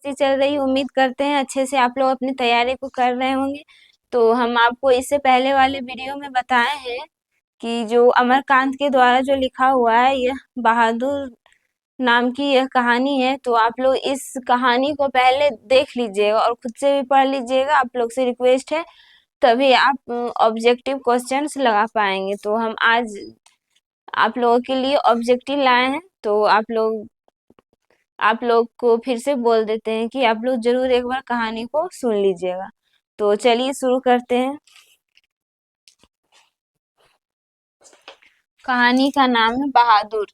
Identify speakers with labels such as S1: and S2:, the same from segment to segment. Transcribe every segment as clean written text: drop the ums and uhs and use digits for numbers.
S1: कैसी चल रही है? उम्मीद करते हैं अच्छे से आप लोग अपनी तैयारी को कर रहे होंगे। तो हम आपको इससे पहले वाले वीडियो में बताए हैं कि जो अमरकांत के द्वारा जो लिखा हुआ है, यह बहादुर नाम की यह कहानी है। तो आप लोग इस कहानी को पहले देख लीजिएगा और खुद से भी पढ़ लीजिएगा, आप लोग से रिक्वेस्ट है, तभी आप ऑब्जेक्टिव क्वेश्चंस लगा पाएंगे। तो हम आज आप लोगों के लिए ऑब्जेक्टिव लाए हैं, तो आप लोग को फिर से बोल देते हैं कि आप लोग जरूर एक बार कहानी को सुन लीजिएगा। तो चलिए शुरू करते हैं। कहानी का नाम है बहादुर।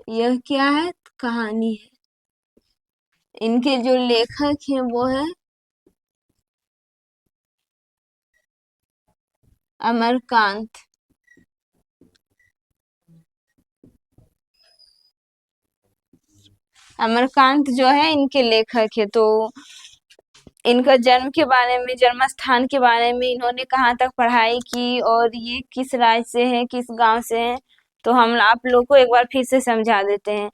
S1: यह क्या है? कहानी है। इनके जो लेखक हैं वो है अमरकांत। अमरकांत जो है इनके लेखक है। तो इनका जन्म के बारे में, जन्म स्थान के बारे में, इन्होंने कहाँ तक पढ़ाई की और ये किस राज्य से है, किस गांव से है, तो हम आप लोग को एक बार फिर से समझा देते हैं।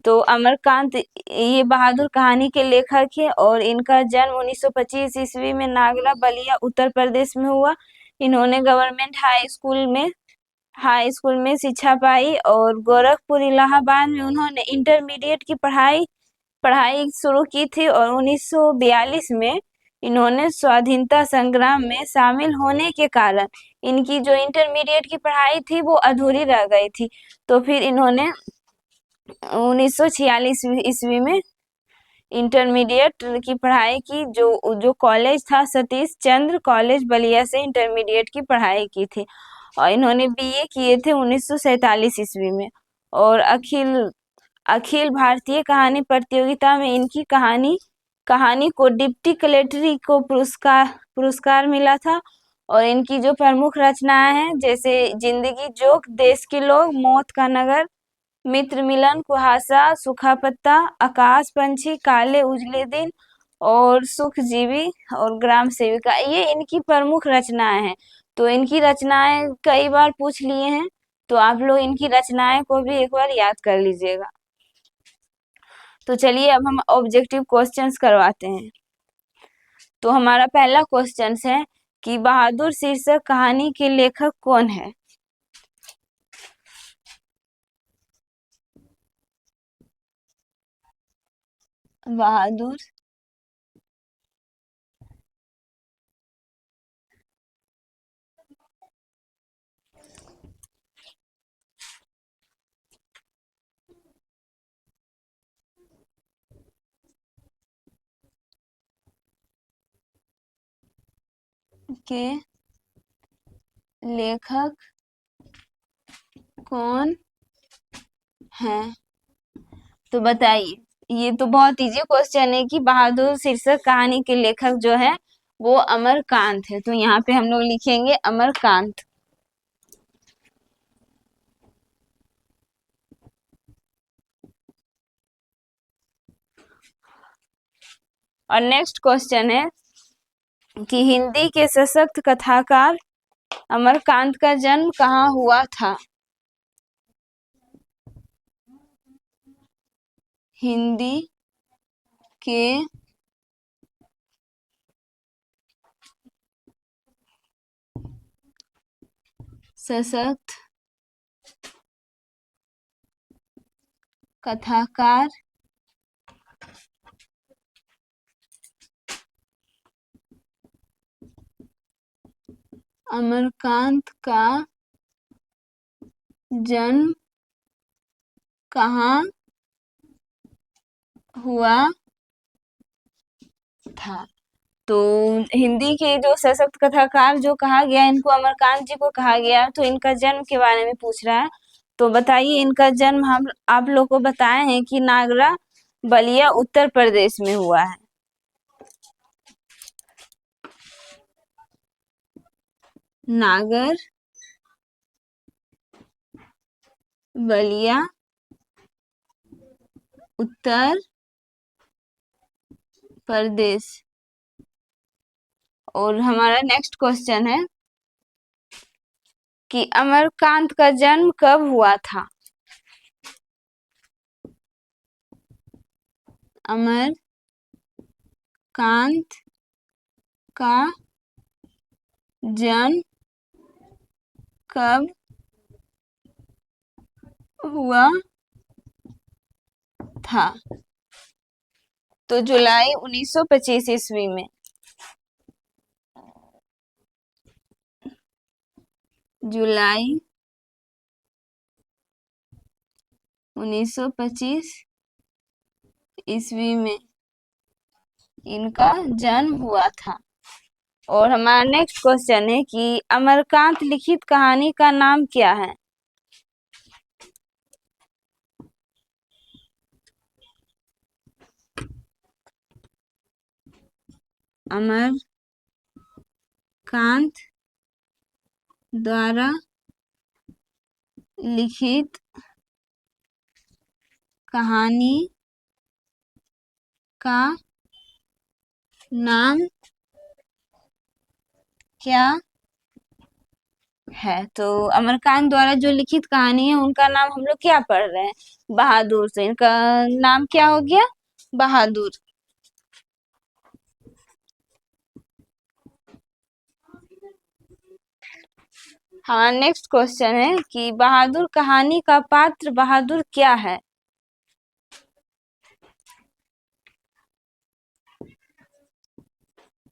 S1: तो अमरकांत ये बहादुर कहानी के लेखक है और इनका जन्म 1925 ईस्वी में नागरा बलिया उत्तर प्रदेश में हुआ। इन्होंने गवर्नमेंट हाई स्कूल में शिक्षा पाई और गोरखपुर इलाहाबाद में उन्होंने इंटरमीडिएट की पढ़ाई पढ़ाई शुरू की थी और 1942 में इन्होंने स्वाधीनता संग्राम में शामिल होने के कारण इनकी जो इंटरमीडिएट की पढ़ाई थी वो अधूरी रह गई थी। तो फिर इन्होंने 1946 ईस्वी में इंटरमीडिएट की पढ़ाई की। जो जो कॉलेज था सतीश चंद्र कॉलेज बलिया से इंटरमीडिएट की पढ़ाई की थी और इन्होंने बीए किए थे 1947 ईस्वी में। और अखिल अखिल भारतीय कहानी प्रतियोगिता में इनकी कहानी कहानी को डिप्टी कलेक्ट्री को पुरस्कार पुरस्कार मिला था। और इनकी जो प्रमुख रचनाएं हैं जैसे जिंदगी जोक, देश के लोग, मौत का नगर, मित्र मिलन, कुहासा, सूखा पत्ता, आकाश पंछी, काले उजले दिन और सुखजीवी और ग्राम सेविका, ये इनकी प्रमुख रचनाएं हैं। तो इनकी रचनाएं कई बार पूछ लिए हैं, तो आप लोग इनकी रचनाएं को भी एक बार याद कर लीजिएगा। तो चलिए अब हम ऑब्जेक्टिव क्वेश्चंस करवाते हैं। तो हमारा पहला क्वेश्चन है कि बहादुर शीर्षक कहानी के लेखक कौन है? बहादुर के लेखक कौन है? तो बताइए। ये तो बहुत इजी क्वेश्चन है कि बहादुर शीर्षक कहानी के लेखक जो है वो अमरकांत है। तो यहाँ पे हम लोग लिखेंगे अमरकांत। और नेक्स्ट क्वेश्चन है कि हिंदी के सशक्त कथाकार अमरकांत का जन्म कहाँ हुआ था? हिंदी के सशक्त कथाकार अमरकांत का जन्म कहाँ हुआ था? तो हिंदी के जो सशक्त कथाकार जो कहा गया, इनको अमरकांत जी को कहा गया। तो इनका जन्म के बारे में पूछ रहा है। तो बताइए, इनका जन्म हम आप लोग को बताए हैं कि नागरा बलिया उत्तर प्रदेश में हुआ है। नागर बलिया उत्तर प्रदेश। और हमारा नेक्स्ट क्वेश्चन है कि अमरकांत का जन्म कब हुआ था। अमरकांत का जन्म कब हुआ था। तो जुलाई 1925 ईस्वी में। जुलाई 1925 ईस्वी में इनका जन्म हुआ था। और हमारा नेक्स्ट क्वेश्चन है कि अमरकांत लिखित कहानी का नाम क्या है। अमरकांत द्वारा लिखित कहानी का नाम क्या है। तो अमरकांत द्वारा जो लिखित कहानी है उनका नाम हम लोग क्या पढ़ रहे हैं, बहादुर से। इनका नाम क्या हो गया, बहादुर। हाँ, नेक्स्ट क्वेश्चन है कि बहादुर कहानी का पात्र बहादुर क्या है।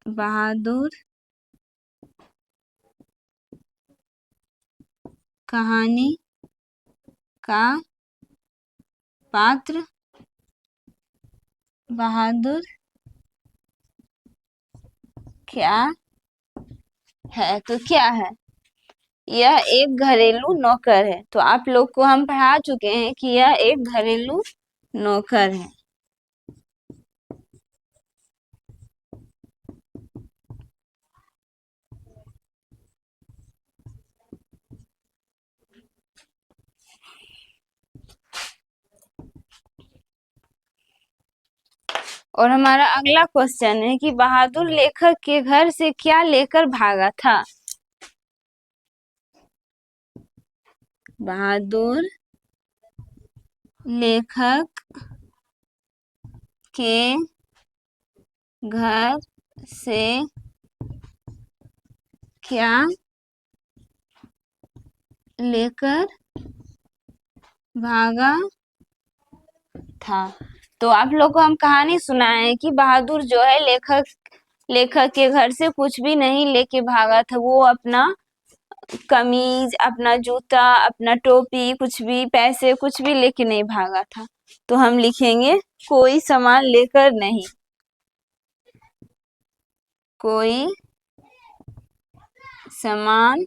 S1: बहादुर कहानी का पात्र बहादुर क्या है। तो क्या है, यह एक घरेलू नौकर है। तो आप लोग को हम पढ़ा चुके हैं कि यह एक घरेलू नौकर है। और हमारा अगला क्वेश्चन है कि बहादुर लेखक के घर से क्या लेकर भागा था। बहादुर लेखक के घर से क्या लेकर भागा था। तो आप लोग को हम कहानी सुनाए हैं कि बहादुर जो है लेखक के घर से कुछ भी नहीं लेके भागा था। वो अपना कमीज, अपना जूता, अपना टोपी, कुछ भी पैसे कुछ भी लेके नहीं भागा था। तो हम लिखेंगे कोई सामान लेकर नहीं। कोई सामान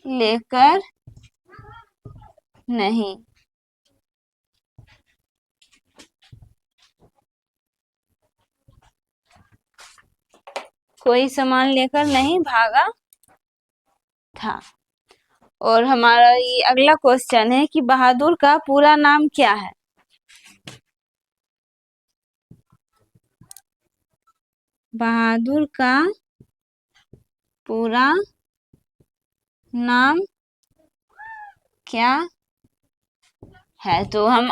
S1: लेकर नहीं। कोई सामान लेकर नहीं भागा था। और हमारा ये अगला क्वेश्चन है कि बहादुर का पूरा नाम क्या है। बहादुर का पूरा नाम क्या है। तो हम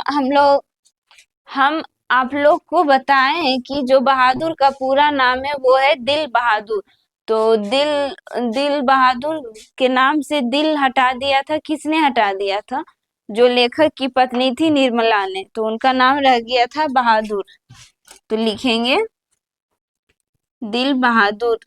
S1: आप लोग को बताएं कि जो बहादुर का पूरा नाम है वो है दिल बहादुर। तो दिल बहादुर के नाम से दिल हटा दिया था, किसने हटा दिया था, जो लेखक की पत्नी थी निर्मला ने। तो उनका नाम रह गया था बहादुर। तो लिखेंगे दिल बहादुर।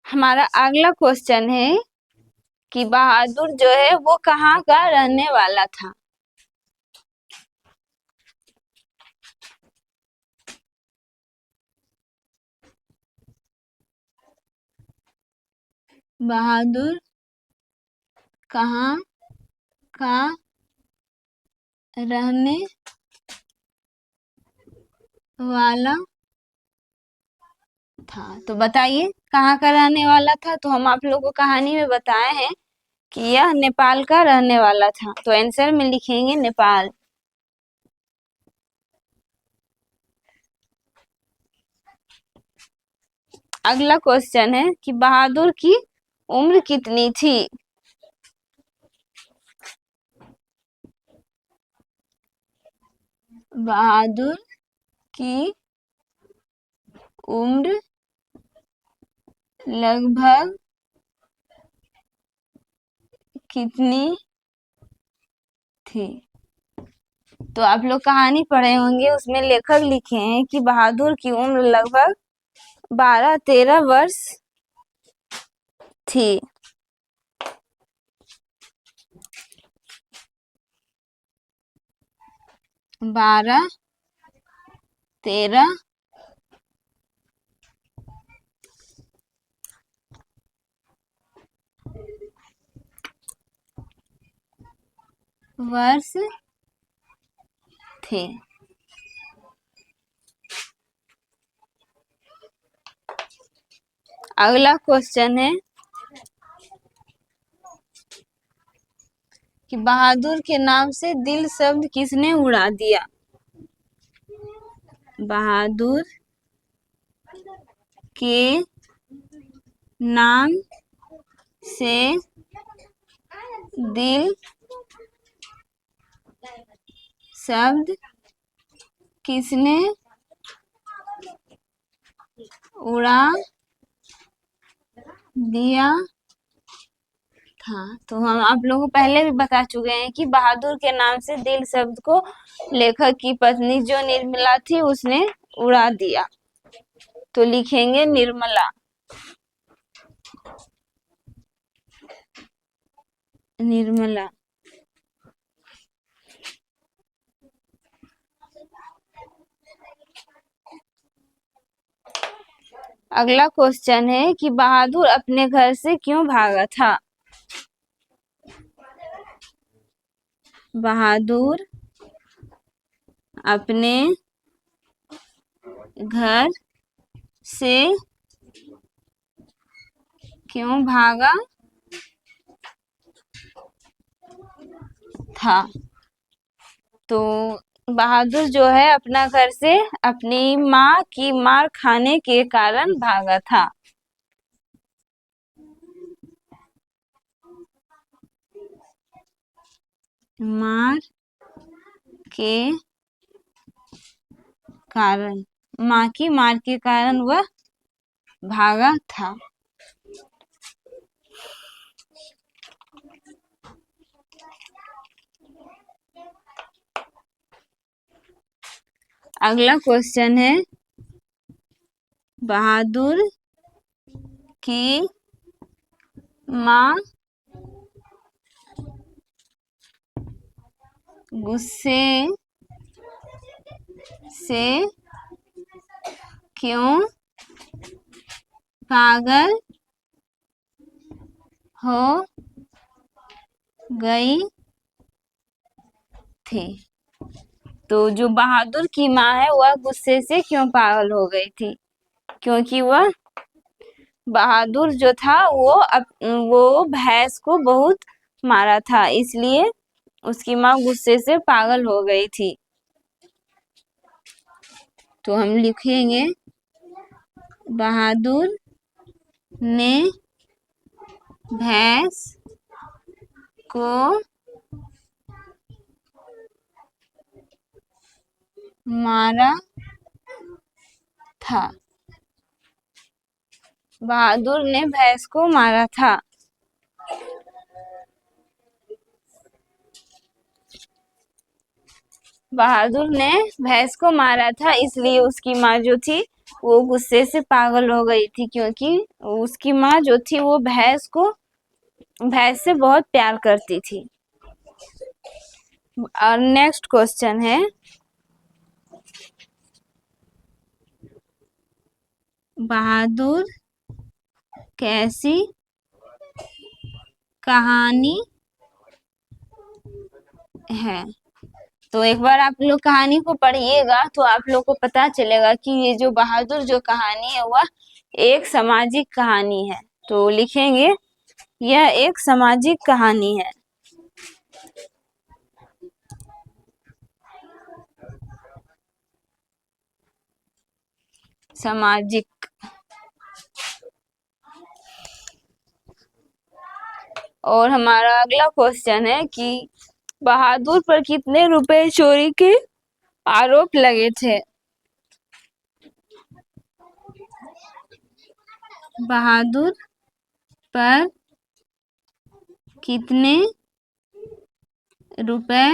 S1: हमारा अगला क्वेश्चन है कि बहादुर जो है वो कहाँ का रहने वाला था। बहादुर कहाँ का रहने वाला था? तो बताइए कहाँ का रहने वाला था। तो हम आप लोगों को कहानी में बताए हैं कि यह नेपाल का रहने वाला था, तो आंसर में लिखेंगे नेपाल। अगला क्वेश्चन है कि बहादुर की उम्र कितनी थी? बहादुर की उम्र लगभग कितनी थी? तो आप लोग कहानी पढ़े होंगे, उसमें लेखक लिखे हैं कि बहादुर की उम्र लगभग 12-13 वर्ष थी। बारह 13 वर्ष थे। अगला क्वेश्चन है कि बहादुर के नाम से दिल शब्द किसने उड़ा दिया? बहादुर के नाम से दिल शब्द किसने उड़ा दिया था? तो हम आप लोगों को पहले भी बता चुके हैं कि बहादुर के नाम से दिल शब्द को लेखक की पत्नी जो निर्मला थी उसने उड़ा दिया, तो लिखेंगे निर्मला। निर्मला। अगला क्वेश्चन है कि बहादुर अपने घर से क्यों भागा था? बहादुर अपने घर से क्यों भागा था? तो बहादुर जो है अपना घर से अपनी माँ की मार खाने के कारण भागा था। मार के कारण, माँ की मार के कारण वह भागा था। अगला क्वेश्चन है बहादुर की माँ गुस्से से क्यों पागल हो गई थी? तो जो बहादुर की माँ है वह गुस्से से क्यों पागल हो गई थी? क्योंकि वह बहादुर जो था वो भैंस को बहुत मारा था, इसलिए उसकी माँ गुस्से से पागल हो गई थी। तो हम लिखेंगे बहादुर ने भैंस को मारा था। बहादुर ने भैंस को मारा था। बहादुर ने भैंस को मारा था, इसलिए उसकी माँ जो थी वो गुस्से से पागल हो गई थी, क्योंकि उसकी माँ जो थी वो भैंस से बहुत प्यार करती थी। और नेक्स्ट क्वेश्चन है बहादुर कैसी कहानी है। तो एक बार आप लोग कहानी को पढ़िएगा तो आप लोग को पता चलेगा कि ये जो बहादुर जो कहानी है वह एक सामाजिक कहानी है। तो लिखेंगे यह एक सामाजिक कहानी है। सामाजिक। और हमारा अगला क्वेश्चन है कि बहादुर पर कितने रुपए चोरी के आरोप लगे थे? बहादुर पर कितने रुपए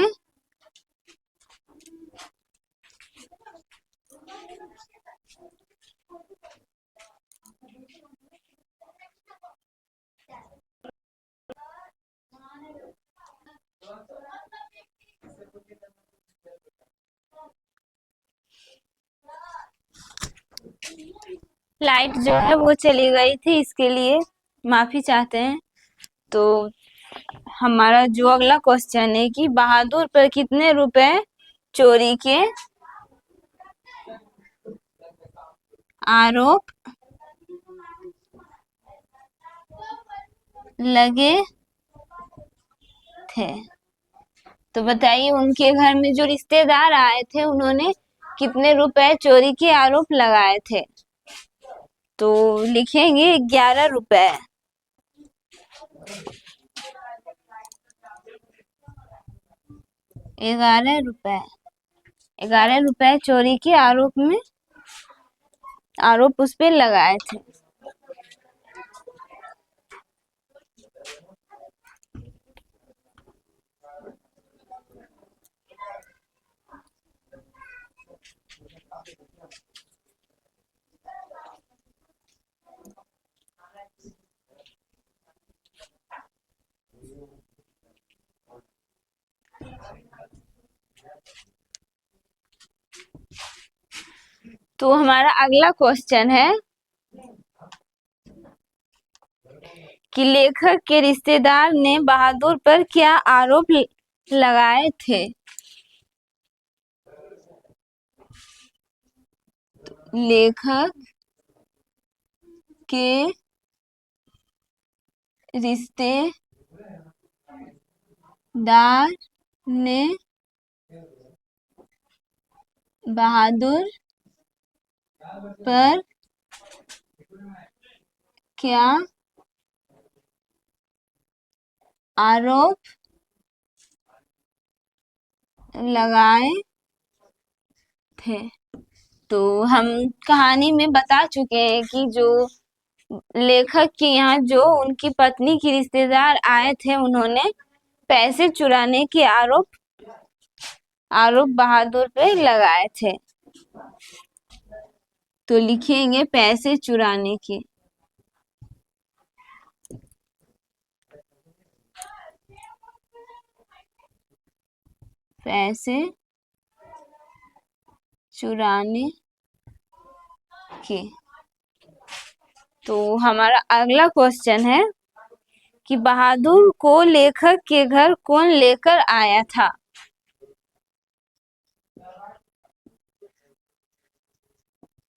S1: लाइट जो है वो चली गई थी, इसके लिए माफी चाहते हैं। तो हमारा जो अगला क्वेश्चन है कि बहादुर पर कितने रुपए चोरी के आरोप लगे थे? तो बताइए उनके घर में जो रिश्तेदार आए थे उन्होंने कितने रुपए चोरी के आरोप लगाए थे? तो लिखेंगे 11 रुपए। 11 रुपए। 11 रुपए चोरी के आरोप उस पे लगाए थे। तो हमारा अगला क्वेश्चन है कि लेखक के रिश्तेदार ने बहादुर पर क्या आरोप लगाए थे? लेखक के रिश्तेदार ने बहादुर पर क्या आरोप लगाए थे? तो हम कहानी में बता चुके हैं कि जो लेखक के यहाँ जो उनकी पत्नी की रिश्तेदार आए थे उन्होंने पैसे चुराने के आरोप बहादुर पे लगाए थे। तो लिखेंगे पैसे चुराने के। पैसे चुराने के। तो हमारा अगला क्वेश्चन है कि बहादुर को लेखक के घर कौन लेकर आया था?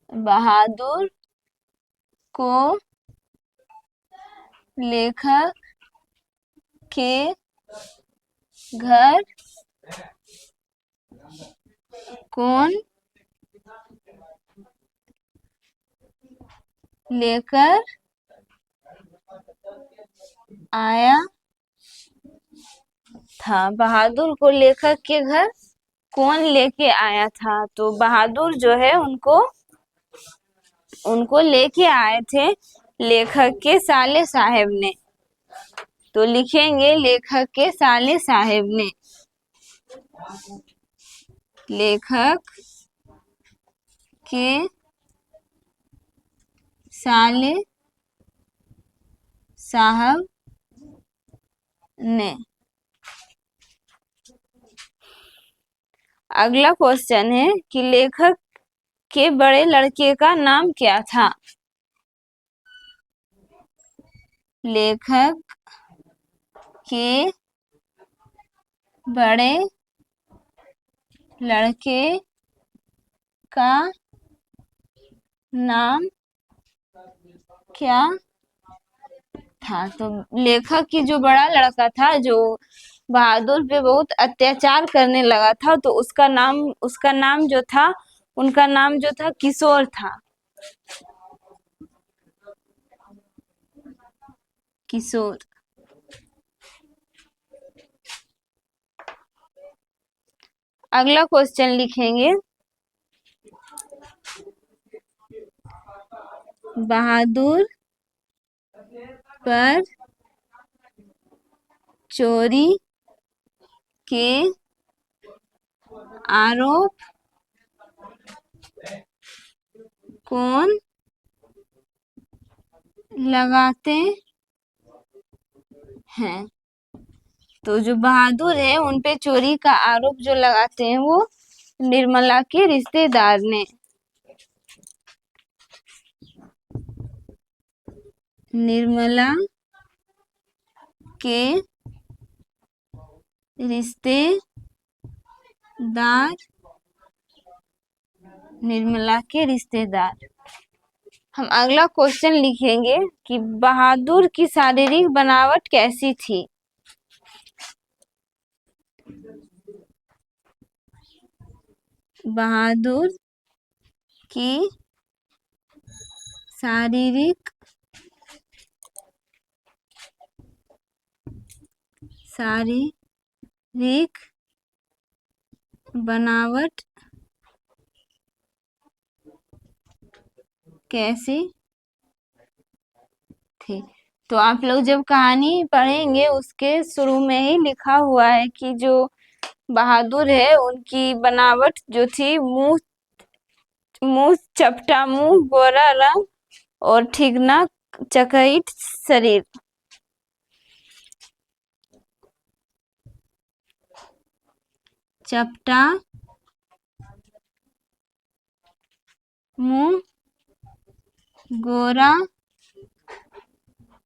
S1: बहादुर को लेखक के घर कौन लेकर आया था? बहादुर को लेखक के घर कौन लेके आया था? तो बहादुर जो है उनको लेके आए थे लेखक के साले साहेब ने। तो लिखेंगे लेखक के साले साहेब ने। लेखक के साले साहब ने। अगला क्वेश्चन है कि लेखक के बड़े लड़के का नाम क्या था? लेखक के बड़े लड़के का नाम क्या था? तो लेखक की जो बड़ा लड़का था, जो बहादुर पे बहुत अत्याचार करने लगा था, तो उसका नाम जो था, उनका नाम जो था किशोर था। किशोर। अगला क्वेश्चन लिखेंगे, बहादुर पर चोरी के आरोप कौन लगाते हैं? तो जो बहादुर है उन पे चोरी का आरोप जो लगाते हैं वो निर्मला के रिश्तेदार ने। निर्मला के रिश्तेदार। निर्मला के रिश्तेदार। हम अगला क्वेश्चन लिखेंगे कि बहादुर की शारीरिक बनावट कैसी थी? बहादुर की शारीरिक बनावट कैसी थी? तो आप लोग जब कहानी पढ़ेंगे उसके शुरू में ही लिखा हुआ है कि जो बहादुर है उनकी बनावट जो थी, मुंह मुंह चपटा मुंह, गोरा रंग और ठिगना चकैत शरीर। चपटा मुंह, गोरा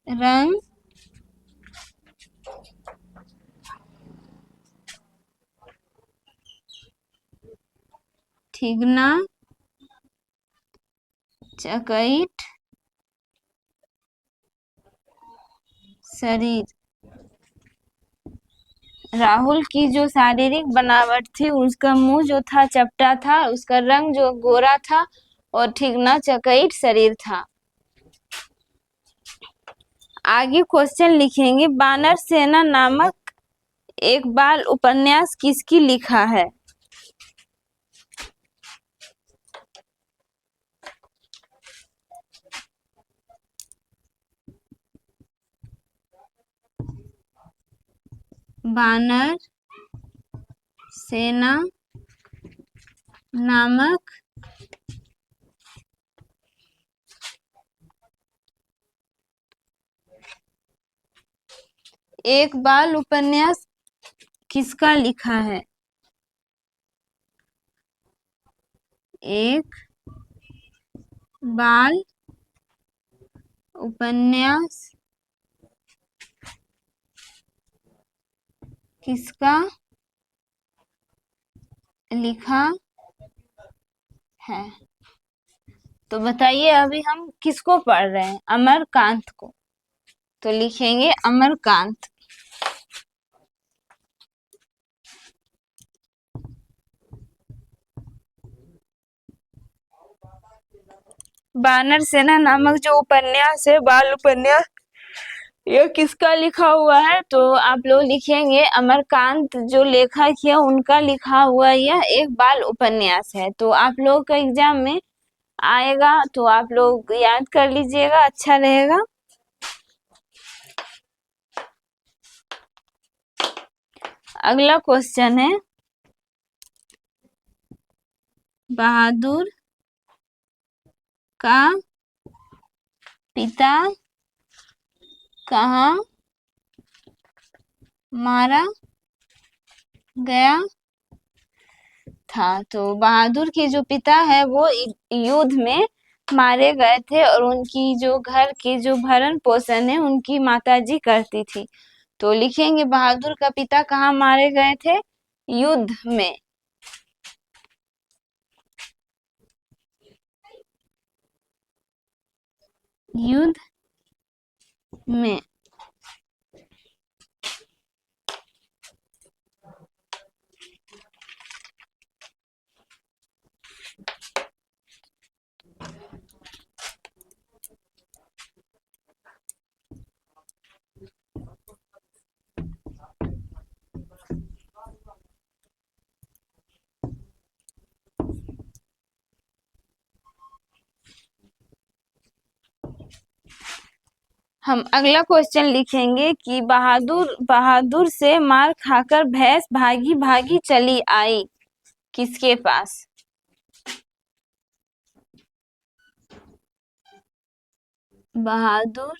S1: रंग, ठिगना चकैत शरीर। राहुल की जो शारीरिक बनावट थी, उसका मुंह जो था चपटा था, उसका रंग जो गोरा था और ठिगना चकैत शरीर था। आगे क्वेश्चन लिखेंगे, बानर सेना नामक एक बाल उपन्यास किसकी लिखा है? बानर सेना नामक एक बाल उपन्यास किसका लिखा है? एक बाल उपन्यास किसका लिखा है? तो बताइए, अभी हम किसको पढ़ रहे हैं? अमरकांत को। तो लिखेंगे अमरकांत। बानर सेना नामक जो उपन्यास है, बाल उपन्यास, ये किसका लिखा हुआ है? तो आप लोग लिखेंगे अमरकांत जो लेखक है उनका लिखा हुआ यह एक बाल उपन्यास है। तो आप लोग का एग्जाम में आएगा तो आप लोग याद कर लीजिएगा, अच्छा रहेगा। अगला क्वेश्चन है, बहादुर का पिता कहाँ मारा गया था? तो बहादुर के जो पिता है वो युद्ध में मारे गए थे और उनकी जो घर की जो भरण पोषण है उनकी माताजी करती थी। तो लिखेंगे बहादुर का पिता कहाँ मारे गए थे? युद्ध में। युद्ध में। हम अगला क्वेश्चन लिखेंगे कि बहादुर से मार खाकर भैंस भागी भागी चली आई, किसके पास? बहादुर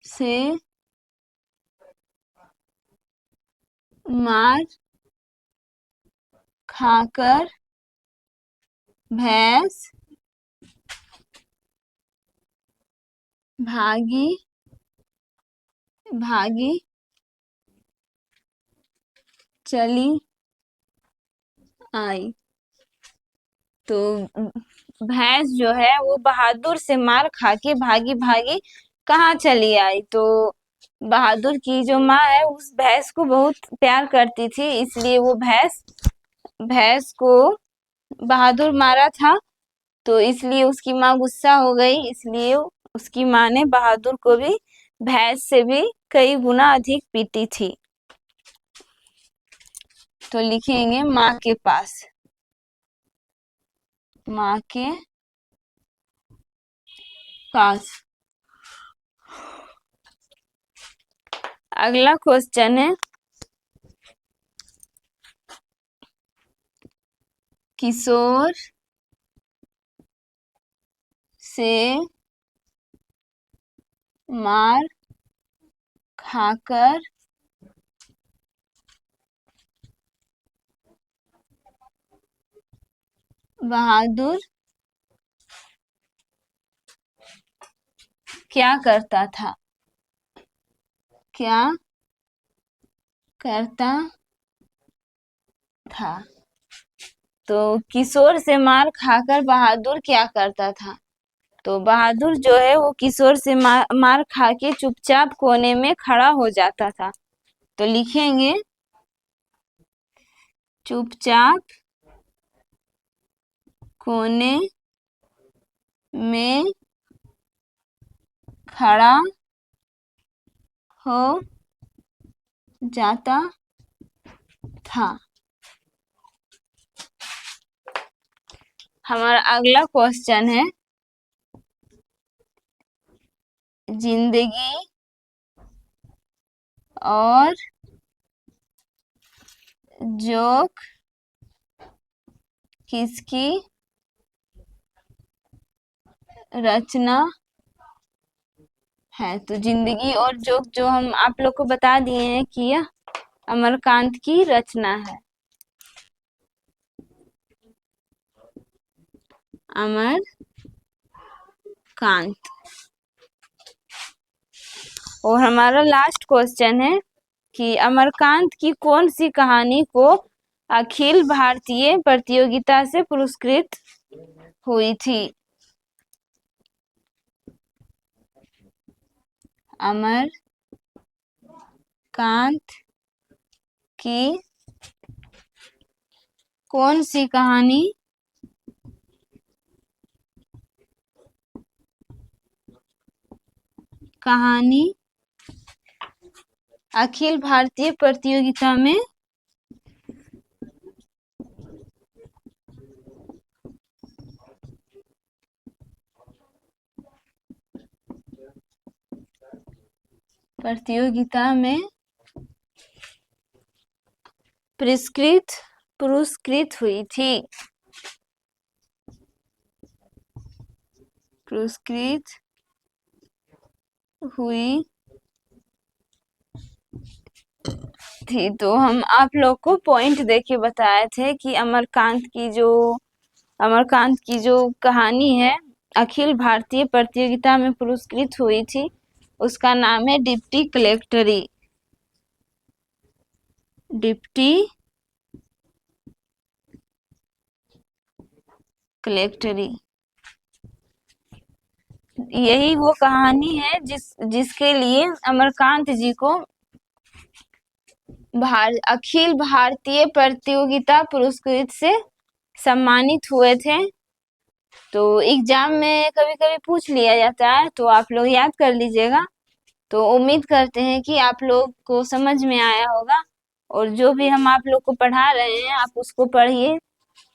S1: से मार खाकर भैंस भागी भागी चली आई। तो भैंस जो है वो बहादुर से मार खा के भागी भागी कहाँ चली आई? तो बहादुर की जो माँ है उस भैंस को बहुत प्यार करती थी, इसलिए वो भैंस को बहादुर मारा था। तो इसलिए उसकी माँ गुस्सा हो गई, इसलिए उसकी माँ ने बहादुर को भी भैंस से भी कई गुना अधिक पीटी थी। तो लिखेंगे माँ के पास। माँ के पास। अगला क्वेश्चन है किशोर से मार खाकर बहादुर क्या करता था? क्या करता था? तो किशोर से मार खाकर बहादुर क्या करता था? तो बहादुर जो है वो किशोर से मार खा के चुपचाप कोने में खड़ा हो जाता था। तो लिखेंगे चुपचाप कोने में खड़ा हो जाता था। हमारा अगला क्वेश्चन है जिंदगी और जोक किसकी रचना है? तो जिंदगी और जोक जो हम आप लोग को बता दिए हैं कि यह अमरकांत की रचना है। अमरकांत। और हमारा लास्ट क्वेश्चन है कि अमरकांत की कौन सी कहानी को अखिल भारतीय प्रतियोगिता से पुरस्कृत हुई थी? अमरकांत की कौन सी कहानी अखिल भारतीय प्रतियोगिता में पुरस्कृत हुई थी? पुरस्कृत हुई थी। तो हम आप लोग को पॉइंट देके बताए थे कि अमरकांत की जो कहानी है अखिल भारतीय प्रतियोगिता में पुरस्कृत हुई थी, उसका नाम है डिप्टी कलेक्टरी। डिप्टी कलेक्टरी। यही वो कहानी है जिसके लिए अमरकांत जी को अखिल भारतीय प्रतियोगिता पुरस्कृत से सम्मानित हुए थे। तो एग्जाम में कभी कभी पूछ लिया जाता है, तो आप लोग याद कर लीजिएगा। तो उम्मीद करते हैं कि आप लोग को समझ में आया होगा, और जो भी हम आप लोग को पढ़ा रहे हैं आप उसको पढ़िए,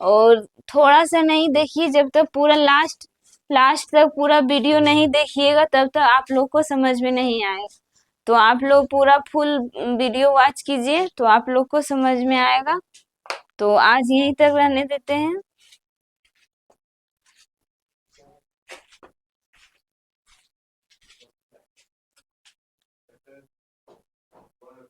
S1: और थोड़ा सा नहीं देखिए, जब तक पूरा लास्ट लास्ट तक पूरा वीडियो नहीं देखिएगा तब तक आप लोग को समझ में नहीं आएगा। तो आप लोग पूरा फुल वीडियो वॉच कीजिए, तो आप लोग को समझ में आएगा। तो आज यहीं तक रहने देते हैं।